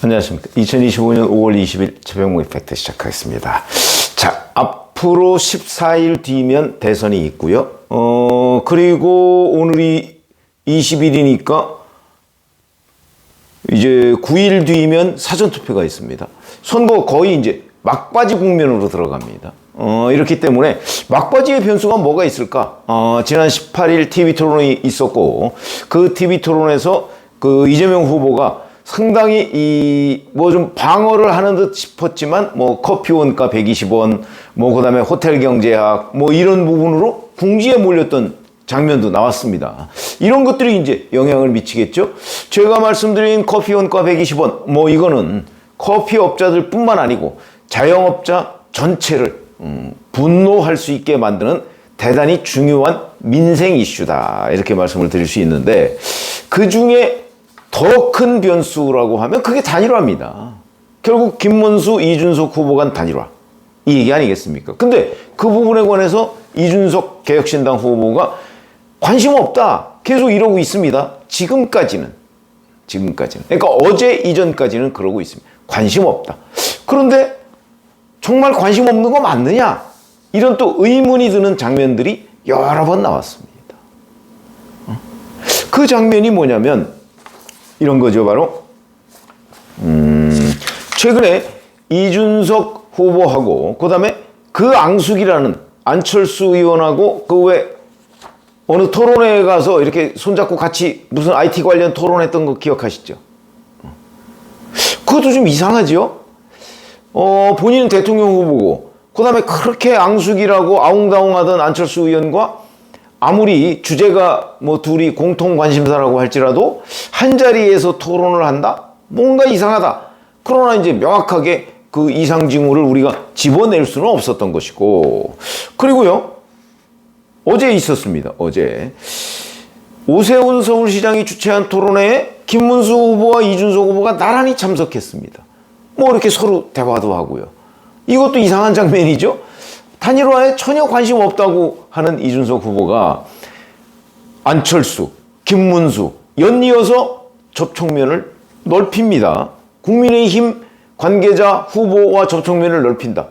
안녕하십니까. 2025년 5월 20일 최병목의 팩트 시작하겠습니다. 자, 앞으로 14일 뒤면 대선이 있고요. 그리고 오늘이 20일이니까 이제 9일 뒤면 사전투표가 있습니다. 선거 거의 이제 막바지 국면으로 들어갑니다. 이렇기 때문에 막바지의 변수가 뭐가 있을까? 지난 18일 TV 토론이 있었고, 그 TV 토론에서 그 이재명 후보가 상당히 뭐 좀 방어를 하는 듯 싶었지만, 뭐 커피 원가 120원, 뭐 그다음에 호텔 경제학, 뭐 이런 부분으로 궁지에 몰렸던 장면도 나왔습니다. 이런 것들이 이제 영향을 미치겠죠. 제가 말씀드린 커피 원가 120원, 뭐 이거는 커피업자들 뿐만 아니고 자영업자 전체를 분노할 수 있게 만드는 대단히 중요한 민생 이슈다, 이렇게 말씀을 드릴 수 있는데, 그 중에 더 큰 변수라고 하면 그게 단일화입니다. 결국 김문수, 이준석 후보 간 단일화, 이 얘기 아니겠습니까? 근데 그 부분에 관해서 이준석 개혁신당 후보가 관심 없다, 계속 이러고 있습니다. 지금까지는. 그러니까 어제 이전까지는 그러고 있습니다. 관심 없다. 그런데 정말 관심 없는 거 맞느냐? 이런 또 의문이 드는 장면들이 여러 번 나왔습니다. 그 장면이 뭐냐면 이런 거죠. 바로 최근에 이준석 후보하고 그다음에 그 앙숙이라는 안철수 의원하고 그 외 어느 토론회에 가서 이렇게 손잡고 같이 무슨 IT 관련 토론했던 거 기억하시죠? 그것도 좀 이상하죠? 본인은 대통령 후보고 그다음에 그렇게 앙숙이라고 아웅다웅하던 안철수 의원과 아무리 주제가 뭐 둘이 공통 관심사라고 할지라도 한 자리에서 토론을 한다? 뭔가 이상하다. 그러나 이제 명확하게 그 이상 징후를 우리가 집어낼 수는 없었던 것이고, 그리고요, 어제 있었습니다. 어제 오세훈 서울시장이 주최한 토론회에 김문수 후보와 이준석 후보가 나란히 참석했습니다. 뭐 이렇게 서로 대화도 하고요. 이것도 이상한 장면이죠. 단일화에 전혀 관심 없다고 하는 이준석 후보가 안철수, 김문수 연이어서 접촉면을 넓힙니다. 국민의힘 관계자 후보와 접촉면을 넓힌다.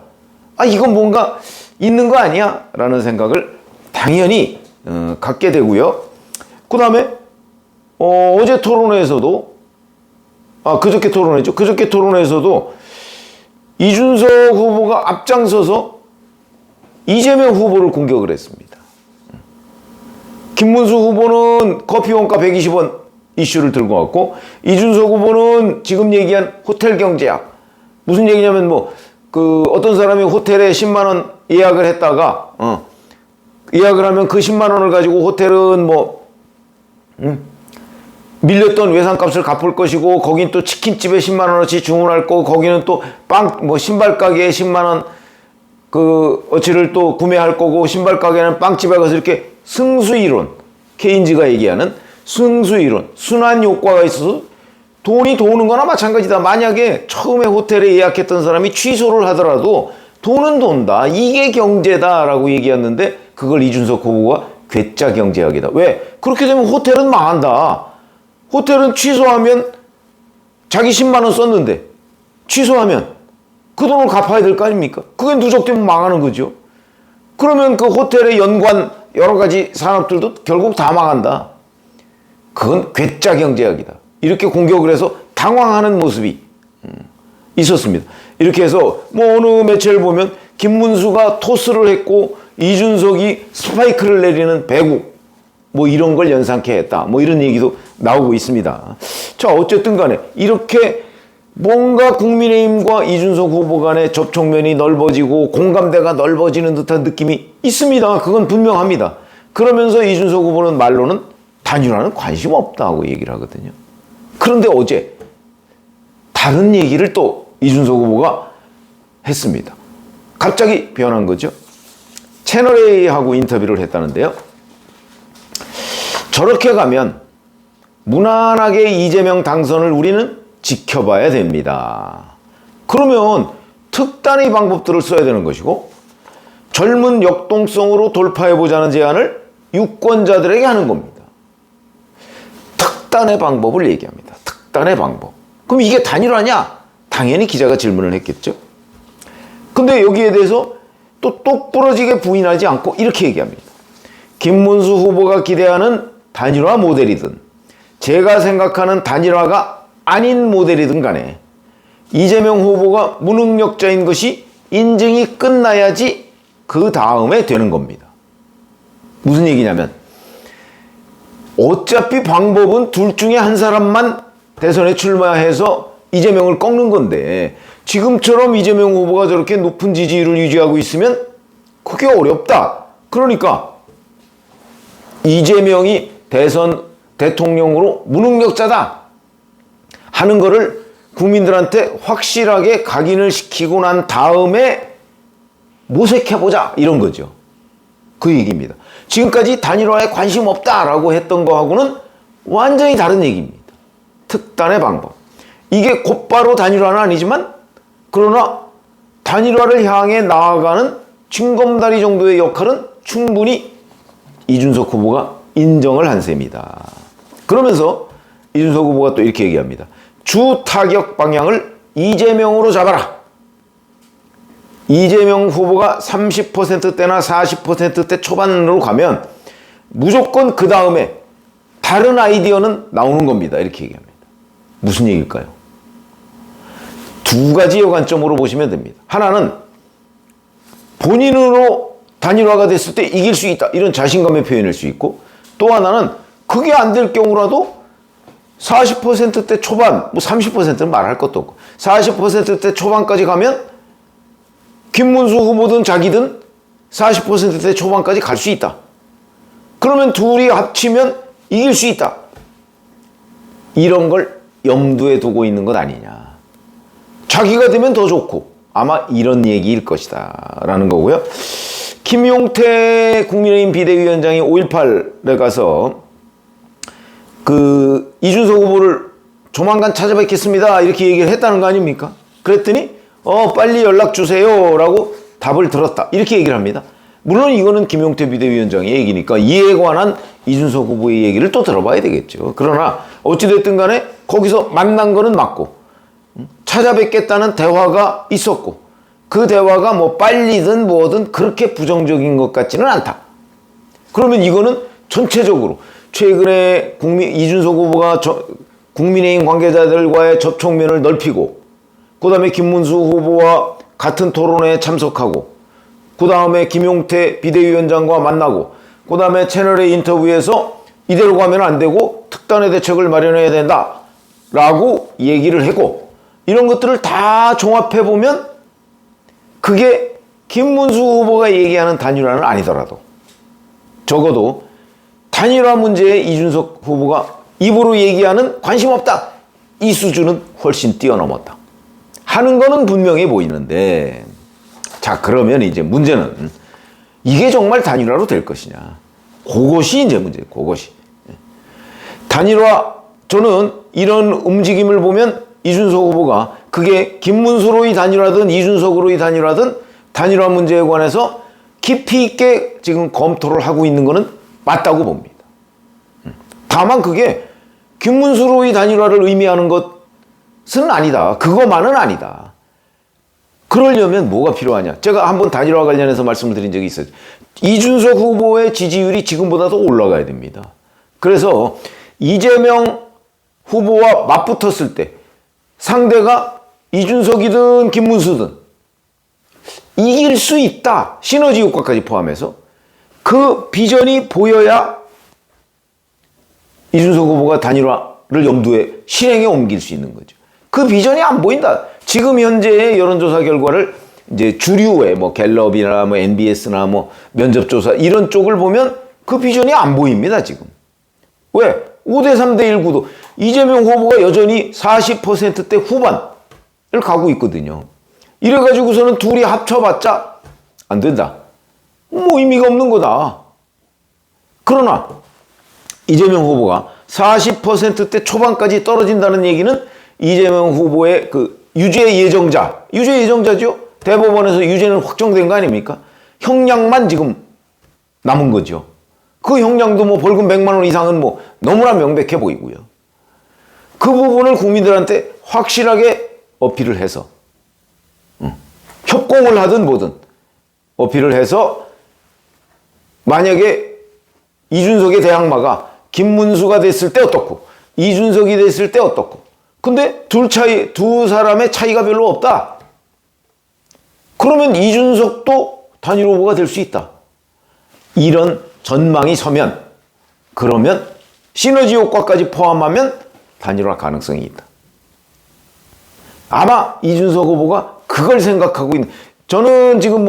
이건 뭔가 있는 거 아니야? 라는 생각을 당연히 갖게 되고요. 그 다음에 어제 토론회에서도 그저께 토론회죠. 그저께 토론회에서도 이준석 후보가 앞장서서 이재명 후보를 공격을 했습니다. 김문수 후보는 커피 원가 120원 이슈를 들고 왔고, 이준석 후보는 지금 얘기한 호텔 경제학, 무슨 얘기냐면 어떤 사람이 호텔에 10만 원 예약을 했다가 예약을 하면 그 10만 원을 가지고 호텔은 밀렸던 외상값을 갚을 것이고, 거긴 또 치킨집에 10만 원어치 주문할 거고, 거기는 또 신발 가게에 10만 원 어치를 또 구매할 거고, 신발 가게는 빵집에 가서 이렇게 승수이론, 케인즈가 얘기하는 승수이론, 순환 효과가 있어서 돈이 도는 거나 마찬가지다. 만약에 처음에 호텔에 예약했던 사람이 취소를 하더라도 돈은 돈다. 이게 경제다라고 얘기했는데, 그걸 이준석 후보가 괴짜 경제학이다. 왜? 그렇게 되면 호텔은 망한다. 호텔은 취소하면 자기 10만 원 썼는데 취소하면 그 돈을 갚아야 될 거 아닙니까? 그게 누적되면 망하는 거죠. 그러면 그 호텔의 연관 여러 가지 산업들도 결국 다 망한다. 그건 괴짜 경제학이다. 이렇게 공격을 해서 당황하는 모습이 있었습니다. 이렇게 해서 어느 매체를 보면 김문수가 토스를 했고 이준석이 스파이크를 내리는 배구, 이런 걸 연상케 했다. 이런 얘기도 나오고 있습니다. 자, 어쨌든 간에 이렇게 뭔가 국민의힘과 이준석 후보 간의 접촉면이 넓어지고 공감대가 넓어지는 듯한 느낌이 있습니다. 그건 분명합니다. 그러면서 이준석 후보는 말로는 단일화는 관심 없다고 얘기를 하거든요. 그런데 어제 다른 얘기를 또 이준석 후보가 했습니다. 갑자기 변한 거죠. 채널A하고 인터뷰를 했다는데요. 저렇게 가면 무난하게 이재명 당선을 우리는 지켜봐야 됩니다. 그러면 특단의 방법들을 써야 되는 것이고, 젊은 역동성으로 돌파해보자는 제안을 유권자들에게 하는 겁니다. 특단의 방법을 얘기합니다. 특단의 방법. 그럼 이게 단일화냐? 당연히 기자가 질문을 했겠죠. 근데 여기에 대해서 또 똑부러지게 부인하지 않고 이렇게 얘기합니다. 김문수 후보가 기대하는 단일화 모델이든 제가 생각하는 단일화가 아닌 모델이든 간에 이재명 후보가 무능력자인 것이 인증이 끝나야지 그 다음에 되는 겁니다. 무슨 얘기냐면 어차피 방법은 둘 중에 한 사람만 대선에 출마해서 이재명을 꺾는 건데 지금처럼 이재명 후보가 저렇게 높은 지지율을 유지하고 있으면 그게 어렵다. 그러니까 이재명이 대선 대통령으로 무능력자다 하는 거를 국민들한테 확실하게 각인을 시키고 난 다음에 모색해보자 이런 거죠. 그 얘기입니다. 지금까지 단일화에 관심 없다라고 했던 거하고는 완전히 다른 얘기입니다. 특단의 방법. 이게 곧바로 단일화는 아니지만 그러나 단일화를 향해 나아가는 징검다리 정도의 역할은 충분히 이준석 후보가 인정을 한 셈이다. 그러면서 이준석 후보가 또 이렇게 얘기합니다. 주 타격 방향을 이재명으로 잡아라. 이재명 후보가 30%대나 40%대 초반으로 가면 무조건 그 다음에 다른 아이디어는 나오는 겁니다. 이렇게 얘기합니다. 무슨 얘기일까요? 두 가지의 관점으로 보시면 됩니다. 하나는 본인으로 단일화가 됐을 때 이길 수 있다. 이런 자신감의 표현일 수 있고 또 하나는 그게 안 될 경우라도 40%대 초반, 뭐 30%는 말할 것도 없고 40%대 초반까지 가면 김문수 후보든 자기든 40%대 초반까지 갈 수 있다. 그러면 둘이 합치면 이길 수 있다. 이런 걸 염두에 두고 있는 것 아니냐. 자기가 되면 더 좋고 아마 이런 얘기일 것이다 라는 거고요. 김용태 국민의힘 비대위원장이 5.18에 가서 그 이준석 후보를 조만간 찾아뵙겠습니다 이렇게 얘기를 했다는 거 아닙니까? 그랬더니 빨리 연락 주세요 라고 답을 들었다 이렇게 얘기를 합니다. 물론 이거는 김용태 비대위원장의 얘기니까 이에 관한 이준석 후보의 얘기를 또 들어봐야 되겠죠. 그러나 어찌됐든 간에 거기서 만난 거는 맞고 찾아뵙겠다는 대화가 있었고 그 대화가 뭐 빨리든 뭐든 그렇게 부정적인 것 같지는 않다. 그러면 이거는 전체적으로 최근에 이준석 후보가 국민의힘 관계자들과의 접촉면을 넓히고 그 다음에 김문수 후보와 같은 토론회에 참석하고 그 다음에 김용태 비대위원장과 만나고 그 다음에 채널의 인터뷰에서 이대로 가면 안 되고 특단의 대책을 마련해야 된다 라고 얘기를 하고 이런 것들을 다 종합해보면 그게 김문수 후보가 얘기하는 단일화는 아니더라도 적어도 단일화 문제에 이준석 후보가 입으로 얘기하는 관심 없다 이 수준은 훨씬 뛰어넘었다 하는 거는 분명해 보이는데 자 그러면 이제 문제는 이게 정말 단일화로 될 것이냐 그것이 이제 문제예요. 그것이 단일화 저는 이런 움직임을 보면 이준석 후보가 그게 김문수로의 단일화든 이준석으로의 단일화든 단일화 문제에 관해서 깊이 있게 지금 검토를 하고 있는 거는 맞다고 봅니다. 다만 그게 김문수로의 단일화를 의미하는 것은 아니다. 그것만은 아니다. 그러려면 뭐가 필요하냐. 제가 한번 단일화 관련해서 말씀을 드린 적이 있어요. 이준석 후보의 지지율이 지금보다 더 올라가야 됩니다. 그래서 이재명 후보와 맞붙었을 때 상대가 이준석이든 김문수든 이길 수 있다. 시너지 효과까지 포함해서 그 비전이 보여야 이준석 후보가 단일화를 염두에 실행에 옮길 수 있는 거죠. 그 비전이 안 보인다. 지금 현재의 여론조사 결과를 이제 주류의 뭐 갤럽이나 뭐 NBS나 뭐 면접조사 이런 쪽을 보면 그 비전이 안 보입니다, 지금. 왜? 5대 3대 1 구도. 이재명 후보가 여전히 40%대 후반을 가고 있거든요. 이래가지고서는 둘이 합쳐봤자 안 된다. 뭐 의미가 없는 거다. 그러나 이재명 후보가 40%대 초반까지 떨어진다는 얘기는 이재명 후보의 그 유죄 예정자죠? 대법원에서 유죄는 확정된 거 아닙니까? 형량만 지금 남은 거죠. 그 형량도 뭐 벌금 100만 원 이상은 뭐 너무나 명백해 보이고요. 그 부분을 국민들한테 확실하게 어필을 해서 협공을 하든 뭐든 어필을 해서 만약에 이준석의 대항마가 김문수가 됐을 때 어떻고 이준석이 됐을 때 어떻고 근데 두 사람의 차이가 별로 없다. 그러면 이준석도 단일 후보가 될 수 있다. 이런 전망이 서면 그러면 시너지 효과까지 포함하면 단일화 가능성이 있다. 아마 이준석 후보가 그걸 생각하고 있는. 저는 지금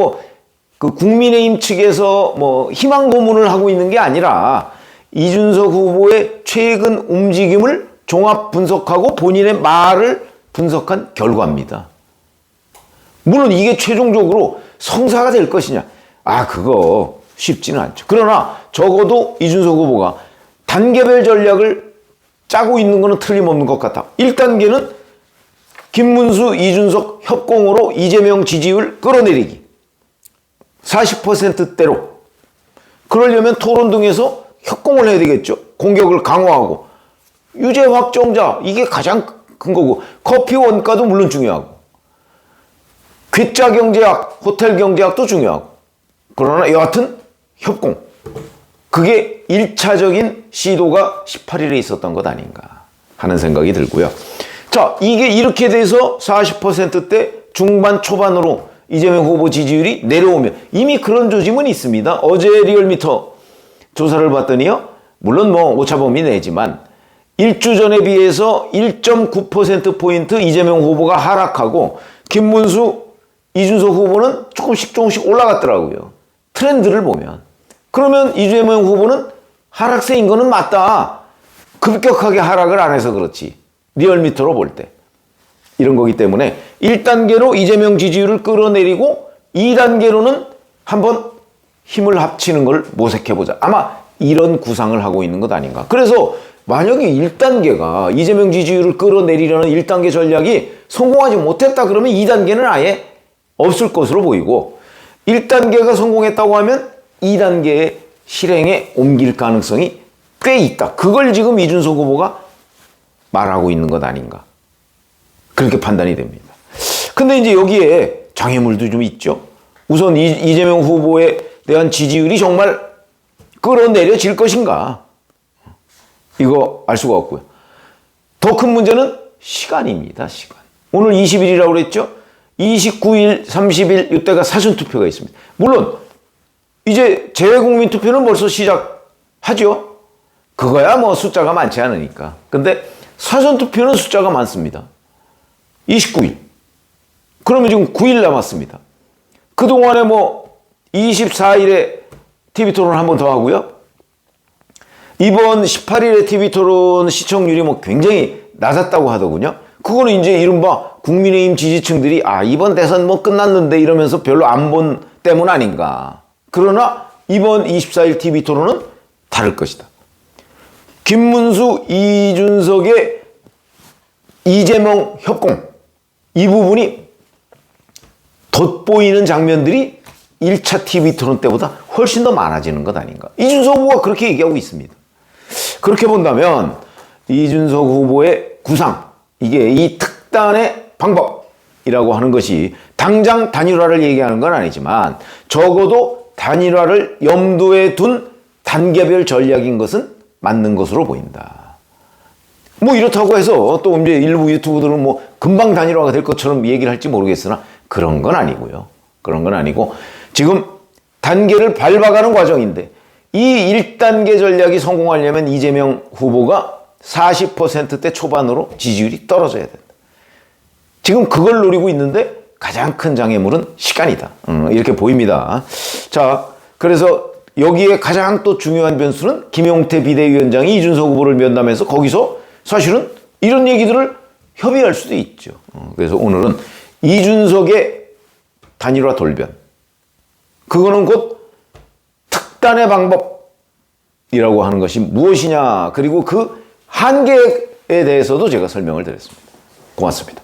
그 국민의힘 측에서 희망 고문을 하고 있는 게 아니라 이준석 후보의 최근 움직임을 종합 분석하고 본인의 말을 분석한 결과입니다. 물론 이게 최종적으로 성사가 될 것이냐? 그거 쉽지는 않죠. 그러나 적어도 이준석 후보가 단계별 전략을 짜고 있는 것은 틀림없는 것 같아. 1단계는 김문수, 이준석 협공으로 이재명 지지율 끌어내리기. 40%대로. 그러려면 토론 등에서 협공을 해야 되겠죠. 공격을 강화하고. 유죄 확정자, 이게 가장 큰 거고. 커피 원가도 물론 중요하고. 괴짜 경제학, 호텔 경제학도 중요하고. 그러나 여하튼 협공. 그게 1차적인 시도가 18일에 있었던 것 아닌가 하는 생각이 들고요. 자, 이게 이렇게 돼서 40%대 중반 초반으로 이재명 후보 지지율이 내려오면 이미 그런 조짐은 있습니다. 어제 리얼미터 조사를 봤더니요. 물론 오차범위 내지만 1주 전에 비해서 1.9%포인트 이재명 후보가 하락하고 김문수, 이준석 후보는 조금씩 올라갔더라고요. 트렌드를 보면. 그러면 이재명 후보는 하락세인 거는 맞다. 급격하게 하락을 안 해서 그렇지. 리얼미터로 볼 때. 이런 거기 때문에 1단계로 이재명 지지율을 끌어내리고 2단계로는 한번 힘을 합치는 걸 모색해보자. 아마 이런 구상을 하고 있는 것 아닌가. 그래서 만약에 1단계가 이재명 지지율을 끌어내리려는 1단계 전략이 성공하지 못했다 그러면 2단계는 아예 없을 것으로 보이고 1단계가 성공했다고 하면 2단계의 실행에 옮길 가능성이 꽤 있다. 그걸 지금 이준석 후보가 말하고 있는 것 아닌가. 그렇게 판단이 됩니다. 근데 이제 여기에 장애물도 좀 있죠. 우선 이재명 후보에 대한 지지율이 정말 끌어내려질 것인가. 이거 알 수가 없고요. 더 큰 문제는 시간입니다. 시간. 오늘 20일이라고 그랬죠. 29일, 30일 이때가 사전투표가 있습니다. 물론 이제 재외국민 투표는 벌써 시작하죠. 그거야 숫자가 많지 않으니까. 근데 사전투표는 숫자가 많습니다. 29일. 그러면 지금 9일 남았습니다. 그동안에 24일에 TV토론 한 번 더 하고요. 이번 18일에 TV토론 시청률이 굉장히 낮았다고 하더군요. 그거는 이제 이른바 국민의힘 지지층들이 이번 대선 끝났는데 이러면서 별로 안 본 때문 아닌가. 그러나 이번 24일 TV토론은 다를 것이다. 김문수, 이준석의 이재명 협공. 이 부분이 돋보이는 장면들이 1차 TV토론 때보다 훨씬 더 많아지는 것 아닌가. 이준석 후보가 그렇게 얘기하고 있습니다. 그렇게 본다면 이준석 후보의 구상, 이게 이 특단의 방법이라고 하는 것이 당장 단일화를 얘기하는 건 아니지만 적어도 단일화를 염두에 둔 단계별 전략인 것은 맞는 것으로 보인다. 이렇다고 해서 또 이제 일부 유튜브들은 금방 단일화가 될 것처럼 얘기를 할지 모르겠으나 그런 건 아니고요. 그런 건 아니고 지금 단계를 밟아가는 과정인데 이 1단계 전략이 성공하려면 이재명 후보가 40%대 초반으로 지지율이 떨어져야 된다. 지금 그걸 노리고 있는데 가장 큰 장애물은 시간이다. 이렇게 보입니다. 자, 그래서 여기에 가장 또 중요한 변수는 김용태 비대위원장이 이준석 후보를 면담해서 거기서 사실은 이런 얘기들을 협의할 수도 있죠. 그래서 오늘은 이준석의 단일화 돌변. 그거는 곧 특단의 방법이라고 하는 것이 무엇이냐. 그리고 그 한계에 대해서도 제가 설명을 드렸습니다. 고맙습니다.